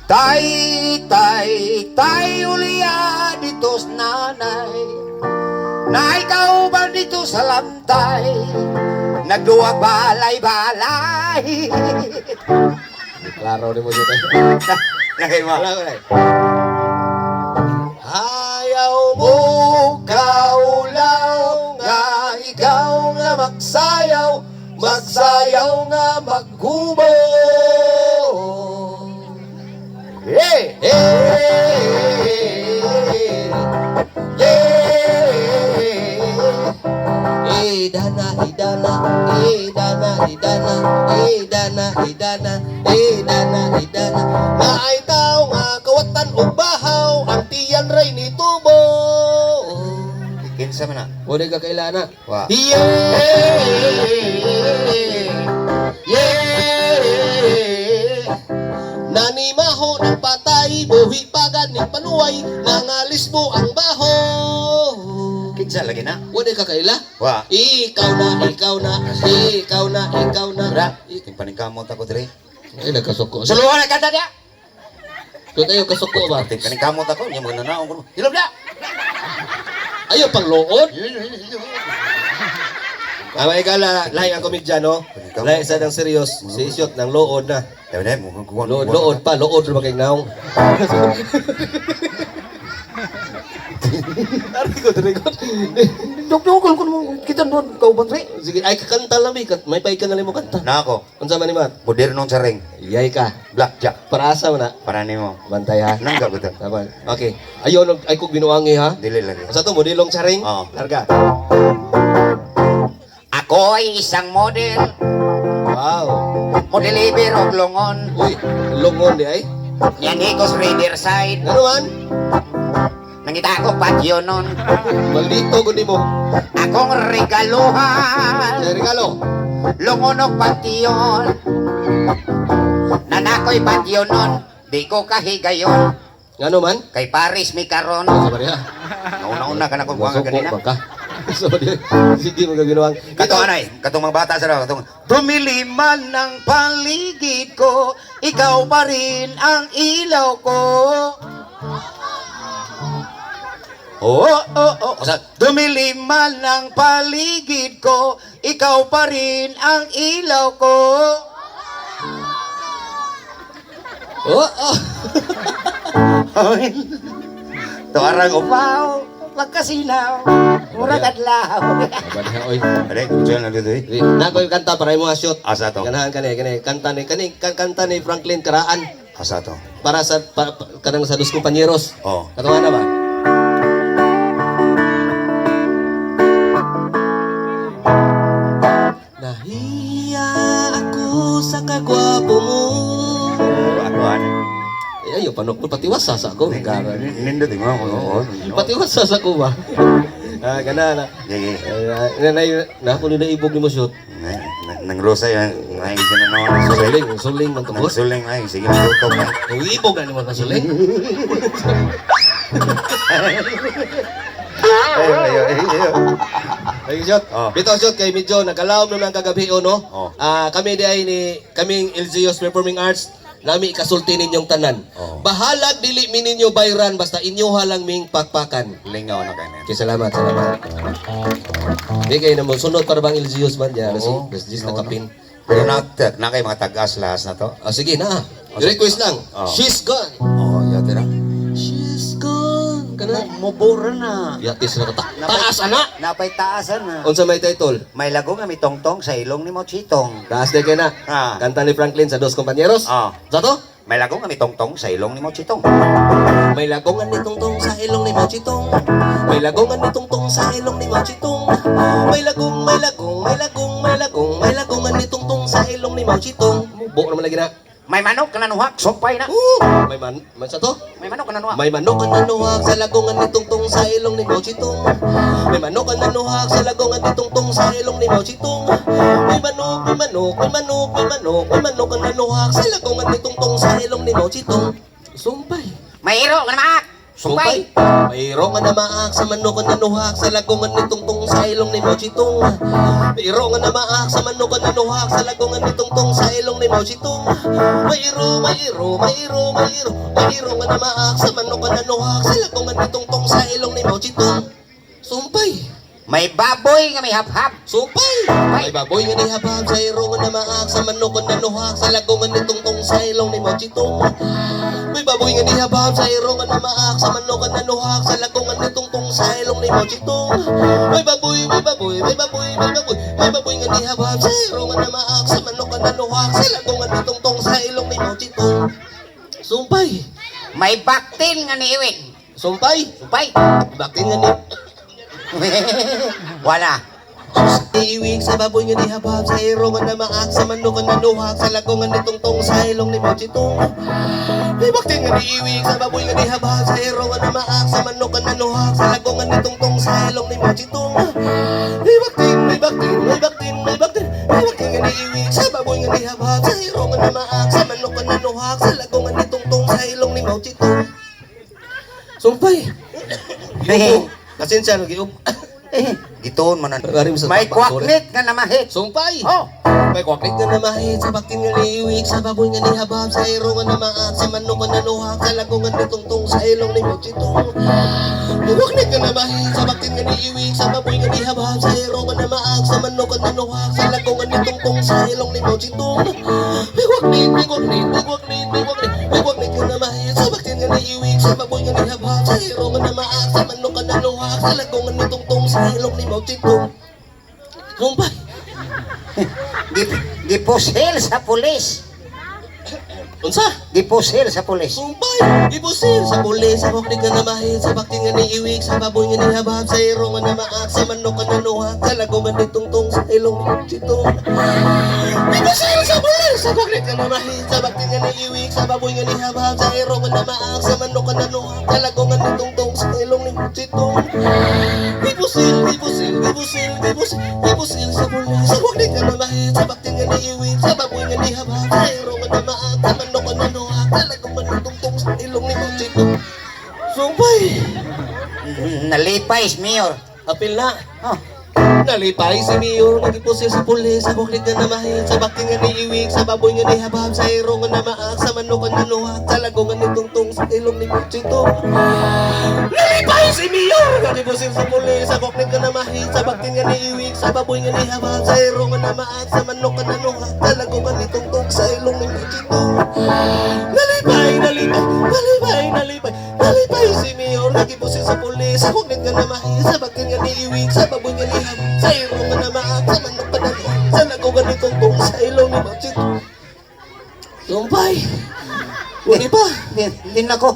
Tay, tay, tay, uliya dito sa nanay. Na ikaw ba dito sa lantay? Nagduwag balay-balay. Klaro ni mo dito. Lagay mo. Ayaw mo kaulaw nga ikaw nga magsayaw, magsayaw nga maghubo. Hey! Idana, idana, idana, idana, idana, idana, idana, idana. Nga ay tao nga kawatan o bahaw, ang tiyan ray ni tubo. Kinsa man na? Wala ka kailana. Wa. Yeah! Yeah! Nanimaho ng patay, buhi pagad ng panuway, nangalis mo ang baho. Kinsa lagi na? Wala ka kaila? Wa. Ikaw na, ikaw na, ikaw na, ikaw na. Ra, ting paningkamot ako diri. Ay, nagkasuko. Suluhan na kanta niya. Doon tayo kasuko ba? Ting paningkamot ako, nya mo nanaong ko. Hilom na. Ayaw pang lood. Amay ka lahi ang komedya, no? Lahi sa ng serious. Si Isyot ng lood na. Dawde mo kuwan. Lood pa, lood rin maging naong. Tarikot. Dok-dokol ko mo kita doon kau batre. Sige, ay kakanta lang, may paika na mo kanta. Na ako, Unsa man ni Mat? modernong saring. Iyay ka. Blackjack. Para asa mo na? Para nimo. Bantay ha. Nangga ko to. Tama. Okay. Ayaw, ay kong binuangi ha. Dili lagi. Sa to, modelong charing? Oo. Larga. Ako ay isang model. Wow. Model ibir og longon. Uy, lungon di ay. Yan ikos Riverside. Ano man? Nangita ko patio nun. Maldito kundi mo. Akong regaluhan. Ay, regalo. Longon og patio. Nanakoy patio nun. Di ko kahigayon. Ano man? Kay Paris mi karon. Sabar ya. Nauna-una ka na kung buwangan kanina. Baka. Sorry. Sige, magaginuang. Katong anay, katong mga bata sa raw, katong bumili man ng paligid ko, ikaw pa rin ang ilaw ko. Dumili man ng paligid ko, ikaw pa rin ang ilaw ko. Oh. Tuarang upaw, magkasinaw, murag adlaw. Abadha oy. Ade, kutsyon na dito eh. Nako yung kanta para mo shoot. Asa to? Ganahan kani kanta ni Franklin Karaan Asa to? para sa kanang sa dos kompanyeros. Oh. Katungan na ba? Nahiya ako sa kagwapo mo. Akuan. Ayo panok patiwasa sa ako. Nindot mo ako. Patiwasa sa ako ba? Gana na. Sige. Na ko na ibog ni mo shoot. Nang rosa yan, ngayon ka na naman. Suling man to boss. Nagsuling ay, sige magutog na. Ang ibog na ni mo na suling. Ay, shot. Oh. Bito shot kay medyo nagkalaom naman kagabi no. Oh. Kami di ay ni kaming LGU's Performing Arts nami ikasulti ninyong tanan. Oh. Bahalag dili mi ninyo bayran basta inyo halang ming pakpakan. Lingaw na kayo. Okay, salamat. Bigay na mo sunod para bang LGU's man diyan Oo. si just nakapin. Pero na kayo mga tagas lahas na to. Sige na. Request lang. Oh. She's gone. Oo, yate na. She's gone. Kana. Mubura na. Yatis na kata. Taas ana. Napay taasan na. Unsa may title? May lago nga may tongtong sa ilong ni Mochitong. Taas de kay na. Ah. Kanta ni Franklin sa Dos Compañeros. Ah. Sa to? May lago nga may tongtong sa ilong ni Mochitong. May lagongan ni Tungtong sa ilong ni Machitong. May lagongan ni Tungtong sa ilong ni Machitong. May lagongan ni Tungtong sa ilong ni Machitong. Buo naman lagi na. May manok ka nanuhak, sumpay na. May man sa to? May manok ka nanuhak. May manok ang nanuhag sa lagongan ni Tungtong sa ilong ni Machitong. May manok ang nanuhag sa lagongan ni Tungtong sa ilong ni Machitong. May manok ang nanuhag sa lagongan ni Tungtong sa ilong ni Machitong. Sumpay. May iro ka naman. Sumpay. Mayro nga na maak sa manok nga nanuhak sa lagungan ni Tungtong sa ilong ni Mao Zedong. Mayro nga na maak sa manok nga nanuhak sa lagungan ni Tungtong sa ilong ni Mao Zedong. Mayro nga na maak sa manok nga nanuhak sa lagungan ni Tungtong sa ilong ni Mao Zedong. Sumpay. May baboy nga may hap-hap. Sumpay! May baboy nga ni habab sa iro nga na maak sa manok nga nanuhak sa lagungan ni Tungtong sa ilong ni Mao Zedong. May baboy nga ni habab sa iro nga na maak sa manok nga nanuhak sa lagungan ni Tungtong sa ilong ni Mao Zedong. May baboy nga ni habab sa iro nga na maak sa manok nga nanuhak sa lagungan ni Tungtong sa ilong ni Mao Zedong. Sumpay! May baktin nga ni Iwin. Sumpay! Sumpay. Bakit nga ni Wala. iiwig sa baboy nga ni habab sa iro nga na maak sa manok nga nanuhak sa lagungan ni Tungtong sa ilong ni Mao Zedong. May baktin nga niiwig sa baboy nga ni habab sa iro nga na maak sa manok nga nanuhak sa lagungan ni Tungtong sa ilong ni Mao Zedong. May baktin nga niiwig sa baboy nga ni habab sa iro nga na maak sa manok nga nanuhak sa lagungan ni Tungtong sa ilong ni Mao Zedong. Sumpay. Pasensya lagi up. Gitoon man. Garim sa May tapang, kwaknit nga namahit. Sumpay. Oh. May kwaklit nga namahit sa baktin nga niiwig sa baboy nga ni habab sa iro nga namaak sa manok nga nanuhak sa lagungan ni Tungtong sa ilong ni Mao Zedong. May kwaklit nga namahit sa baktin nga niiwig sa baboy nga ni habab sa iro nga namaak sa manok nga nanuhak sa lagungan ni Tungtong sa ilong ni Mao Zedong. May kwaklit nga namahit sa baktin nga niiwig sa baboy nga ni habab sa iro nga namaak sa manok nga nanuhak sa lagungan ni Tungtong sa ilong ni Mao Zedong. Sumpay. Gipusil sa pulis. Unsa? Gipusil sa pulis. Sumpay, ibusil sa pulis, sa buklig nga namahit, sa bakting nga niiwig, sa baboy nga nihabab, sa iro nga namaak, sa manok nga nanuhak, sa lagungan ni Tungtong sa ilong ni Zedong. Ibusil sa pulis, sa buklig nga namahit, sa bakting nga niiwig, sa baboy nga nihabab, sa iro nga namaak, sa manok nga nanuhak, sa lagungan ni Tungtong sa ilong ni Zedong. Ibusil sa pulis, sa buklig nga namahit, sa bakting nga niiwig, sa baboy nga nihabab, sa iro nga namaak, sa manok nga nanuhak, talagang manutungtong sa ilong ni Mao Zedong. Sumpay! Nalipay, Mayor. Apil na. Oh. Nalipay si Mayor, nagipusil sa pulis, sa buklig nga namahit, sa bakting nga niiwig, sa baboy nga nihabab, sa iro nga namaak, sa manok nga nanuhak, talagang manutungtong sa ilong ni Mao Zedong. Nalipay si Mayor, nagipusil sa pulis, sa buklig nga namahit, sa bakting nga niiwig, sa baboy nga nihabab, sa iro nga namaak, sa manok nga nanuhak, talagang manutungtong sa ilong ni Mao Zedong. Nalipay si Mayor, nagipusil sa pulis, sa buklig nga namahit, sa bakting nga niiwig, sa baboy nga nihabab, sa iro nga namaak, sa manok nga nanuhak, sa lagungan ni Tungtong sa ilong ni Mao Zedong. Sumpay! Huli pa! Din ako.